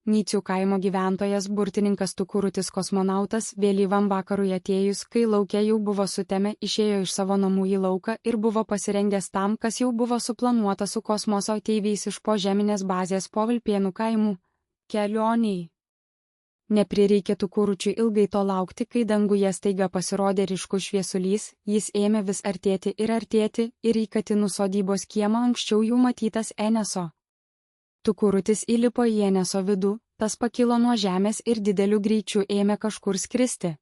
Nycių kaimo gyventojas burtininkas Tukurutis kosmonautas vėlyvam vakarui atėjus, kai lauke jau buvo sutemę, išėjo iš savo namų į lauką ir buvo pasirengęs tam, kas jau buvo suplanuota su kosmoso ateiviais iš požeminės bazės po Vilpėnų kaimų - kelioniai. Neprireikė Tukuručiui ilgai to laukti, kai danguje staiga pasirodė ryškus šviesulys, jis ėmė vis artėti ir į Katinų sodybos kiemą anksčiau jau matytas Eneso. Tukurutis įlipo į Eneso vidų, tas pakilo nuo žemės ir dideliu greičiu ėmė kažkur skristi.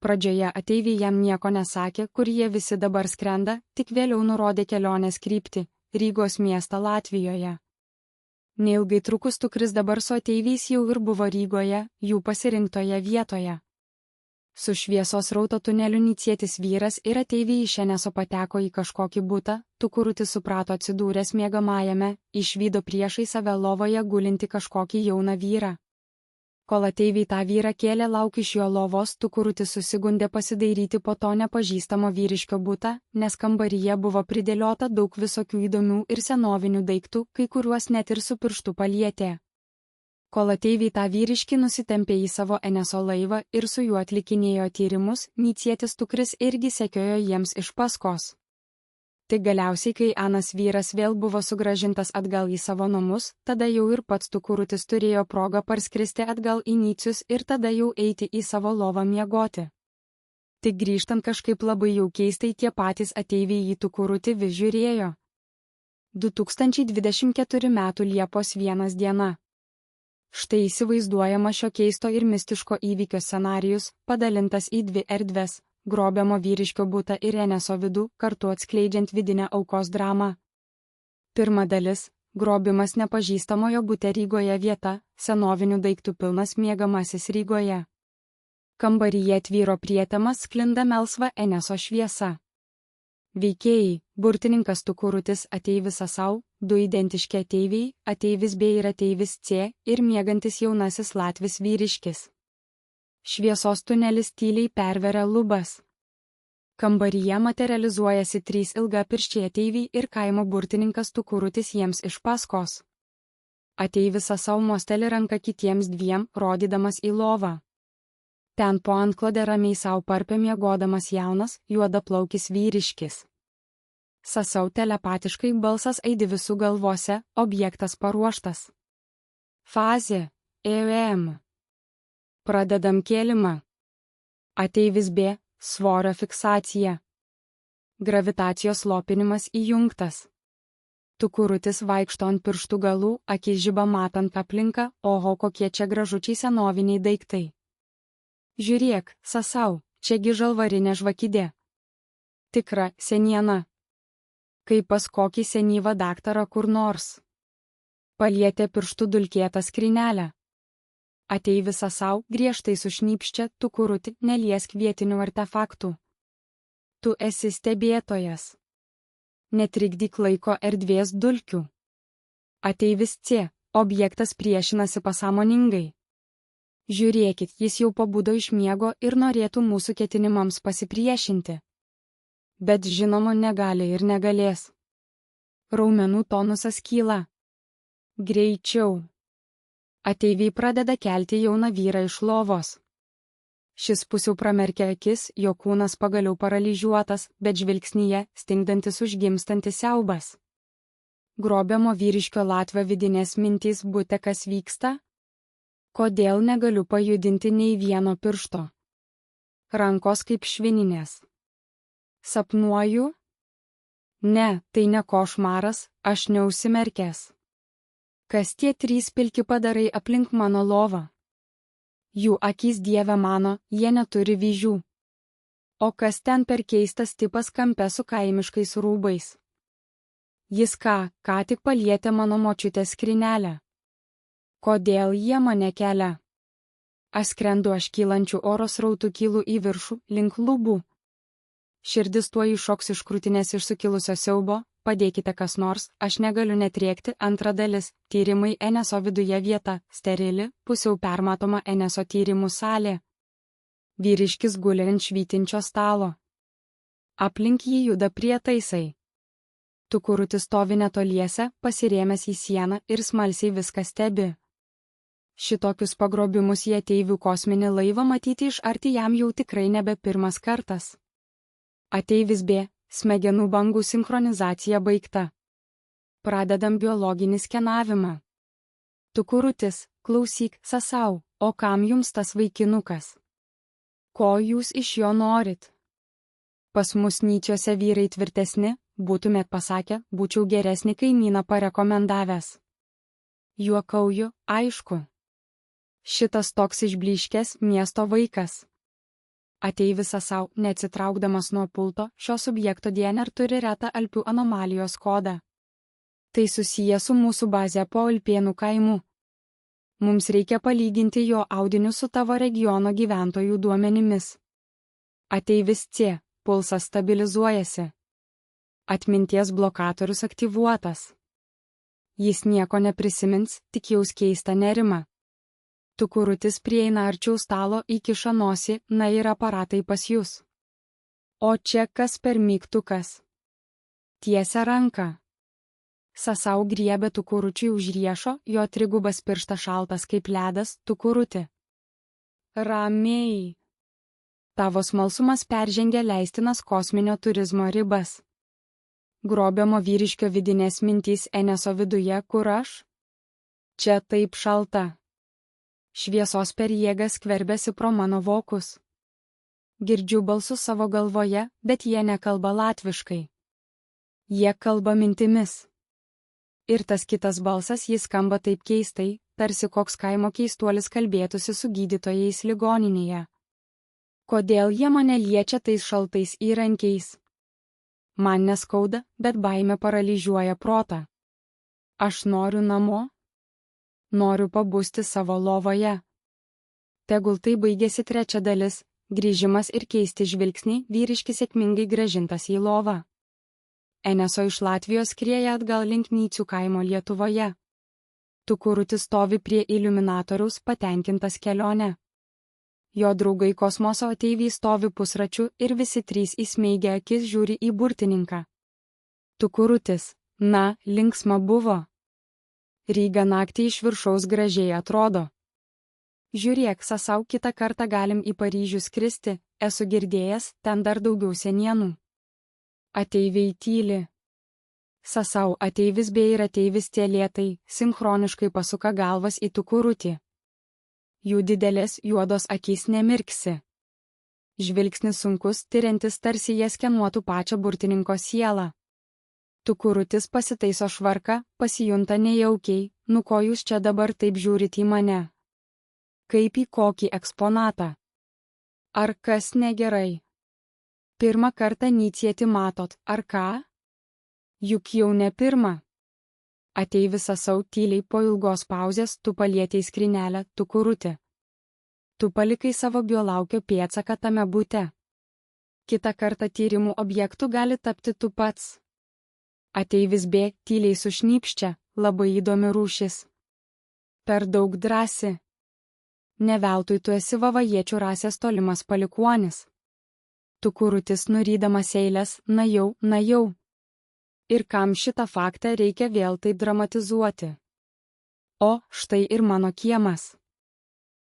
Pradžioje ateiviai jam nieko nesakė, kur jie visi dabar skrenda, tik vėliau nurodė kelionės kryptį - Rygos miestą Latvijoje. Neilgai trukus Tukuris dabar su ateiviais jau ir buvo Rygoje, jų pasirinktoje vietoje. Su šviesos rauto tuneliu nycietis vyras ir ateiviai iš Eneso pateko į kažkokį butą, Tukurutis suprato atsidūręs miegamajame, išvydo priešai save lovoje gulinti kažkokį jauną vyrą. Kol ateiviai tą vyrą kėlė lauk iš jo lovos, Tukurutis susigundė pasidairyti po to nepažįstamo vyriškio butą, nes kambaryje buvo pridėliota daug visokių įdomių ir senovinių daiktų, kai kuriuos net ir su pirštu palietė. Kol ateiviai tą vyriškį nusitempė į savo Eneso laivą ir su juo atlikinėjo tyrimus, nycietis Tukuris irgi sekiojo jiems iš paskos. Tik galiausiai, kai anas vyras vėl buvo sugrąžintas atgal į savo namus, tada jau ir pats Tukurutis turėjo progą parskristi atgal į Nycius ir tada jau eiti į savo lovą miegoti. Tik grįžtant kažkaip labai jau keistai tie patys ateiviai į Tukurutį vis žiūrėjo. 2024 m. Liepos 1 diena. Štai įsivaizduojama šio keisto ir mistiško įvykio scenarijus, padalintas į dvi erdves - grobiamo vyriškio butą ir Eneso vidų, kartu atskleidžiant vidinę aukos dramą. Pirma dalis - grobimas nepažįstamojo bute Rygoje vieta, senovinių daiktų pilnas miegamasis Rygoje. Kambaryje tvyro prietemas sklinda melsva Eneso šviesa. Veikėjai - burtininkas Tukurutis, ateivis Sasau, du identiški ateiviai, ateivis B ir ateivis C ir miegantis jaunasis latvis vyriškis. Šviesos tunelis tyliai perveria lubas. Kambaryje materializuojasi 3 ilgapirščiai ateiviai ir kaimo burtininkas Tukurutis jiems iš paskos. Ateivis Sasau mosteli ranką kitiems dviem, rodydamas į lovą. Ten po antklode ramiai sau parpė miegodamas jaunas, juodaplaukis vyriškis. Sasau telepatiškai balsas aidi visų galvose, objektas paruoštas. Fazė - EM. Pradedam kėlimą. Ateivis B - svorio fiksacija. Gravitacijos slopinimas įjungtas. Tukurutis vaikšto ant pirštų galų, akis žiba matant aplinką, oho kokie čia gražučiai senoviniai daiktai. Žiūrėk, Sasau, čiagi žalvarinė žvakidė. Tikra seniena. Kaip pas kokį senyvą daktarą kur nors. Palietė pirštų dulkėtą skrynelę. Ateivis Sasau griežtai sušnypščia, Tukuruti, neliesk vietinių artefaktų. Tu esi stebėtojas. Netrikdyk laiko erdvės dulkių. Ateivis C, objektas priešinasi pasąmoningai. Žiūrėkit, jis jau pabudo iš miego ir norėtų mūsų ketinimams pasipriešinti. Bet žinoma negali ir negalės. Raumenų tonusas kyla. Greičiau. Ateiviai pradeda kelti jauną vyrą iš lovos. Šis pusiau pramerkia akis, jo kūnas pagaliau paralyžiuotas, bet žvilgsnyje stingdantis užgimstantis siaubas. Grobiamo vyriškio latvio vidinės mintys bute kas vyksta? Kodėl negaliu pajudinti nei vieno piršto? Rankos kaip švininės. Sapnuoju? Ne, tai ne košmaras, aš neužsimerkęs. Kas tie 3 pilki padarai aplink mano lovą? Jų akys Dieve mano, jie neturi vyžių. O kas ten per keistas tipas kampe su kaimiškais rūbais? Jis ką tik palietė mano močiutės skrynelę. Kodėl jie mane kelia? Aš skrendu, aš kylančių oro srautų kylu į viršų, link lubų. Širdis tuo iššoks iš krūtinės iš sukilusio siaubo, padėkite kas nors, aš negaliu netriekti. Antra dalis - tyrimai Eneso viduje vieta, sterili, pusiau permatoma Eneso tyrimų salė. Vyriškis guli ant švytinčio stalo. Aplink jį juda prietaisai. Tukurutis stovi netoliese, pasirėmęs į sieną ir smalsiai viską stebi. Šitokius pagrobimus į ateivių kosminį laivą matyti iš arti jam jau tikrai nebe pirmas kartas. Ateivis B. Smegenų bangų sinchronizacija baigta. Pradedam biologinį skenavimą. Tu kurutis, klausyk, Sasau, o kam jums tas vaikinukas? Ko jūs iš jo norit? Pas mus Nyčiuose vyrai tvirtesni, būtumėt pasakę, būčiau geresnį kaimyną parekomendavęs. Juokauju, aišku. Šitas toks išblyškęs miesto vaikas. Ateivis Sasau, neatsitraukdamas nuo pulto, šio subjekto DNR turi retą alpių anomalijos kodą. Tai susiję su mūsų bazė po Alpėnų kaimu. Mums reikia palyginti jo audinius su tavo regiono gyventojų duomenimis. Ateivis C. Pulsas stabilizuojasi. Atminties blokatorius aktyvuotas. Jis nieko neprisimins, tik jaus keistą nerimą. Tu kurutis prieina arčiau stalo, įkiša nosį, na ir aparatai pas jūs. O čia kas per mygtukas? Tiesia ranka. Sasau griebė tu kuručiui už riešo, jo trigubas pirštas šaltas kaip ledas, tu kuruti. Ramiai. Tavo smalsumas peržengia leistinas kosminio turizmo ribas. Grobiamo vyriškio vidinės mintys Eneso viduje, kur aš? Čia taip šalta. Šviesos per jėgą skverbiasi pro mano vokus. Girdžiu balsus savo galvoje, bet jie nekalba latviškai. Jie kalba mintimis. Ir tas kitas balsas jis skamba taip keistai, tarsi koks kaimo keistuolis kalbėtųsi su gydytojais ligoninėje. Kodėl jie mane liečia tais šaltais įrankiais? Man neskauda, bet baimė paralyžiuoja protą. Aš noriu namo. Noriu pabusti savo lovoje. Tegul tai baigėsi trečia dalis, grįžimas ir keisti žvilgsnį, vyriškis sėkmingai grąžintas į lovą. Eneso iš Latvijos skrieja atgal link Nycių kaimo Lietuvoje. Tu kurutis stovi prie iliuminatoriaus patenkintas kelionę. Jo draugai kosmoso ateiviai stovi pusračiu ir visi trys įsmeigę akis žiūri į burtininką. Tu kurutis, na, linksma buvo. Ryga naktį iš viršaus gražiai atrodo. Žiūrėk, Sasau, kitą kartą galim į Paryžių skristi, esu girdėjęs, ten dar daugiau senienų. Ateiviai tyli. Sasau, ateivis B ir ateivis tie lėtai, sinchroniškai pasuka galvas į tu kurutį. Jų didelės juodos akys nemirksi. Žvilgsnis sunkus, tyriantis tarsi jie skenuotų pačią burtininko sielą. Tu kurutis pasitaiso švarką, pasijunta nejaukiai, nu ko jūs čia dabar taip žiūrit į mane? Kaip į kokį eksponatą? Ar kas negerai? Pirmą kartą Nycietį matot, ar ką? Juk jau ne pirmą. Ateivis Sasau tyliai po ilgos pauzės, tu palietei skrynelę, tu kurutį. Tu palikai savo biolaukio pėdsaką tame bute. Kitą kartą tyrimų objektų gali tapti tu pats. Ateivis B tyliai sušnypščia, labai įdomi rūšis. Per daug drąsi. Ne veltui tu esi vavajiečių rasės tolimas palikuonis. Tu kurutis nurydamas eilės, na jau. Ir kam šitą faktą reikia vėl taip dramatizuoti? O, štai ir mano kiemas.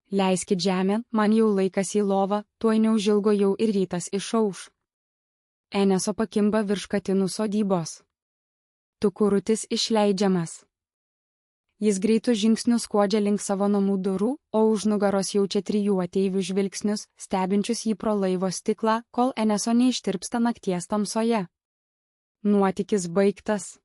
Leiskit žemėn, man jau laikas į lovą, tuoj neužilgo jau ir rytas išauš. Eneso pakimba virš katinų sodybos. Tu kurutis išleidžiamas. Jis greitų žingsnių skuodžia link savo namų durų, o už nugaros jaučia trijų ateivių žvilgsnius, stebinčius jį pro laivo stiklą, kol Eneso neištirpsta nakties tamsoje. Nuotykis baigtas.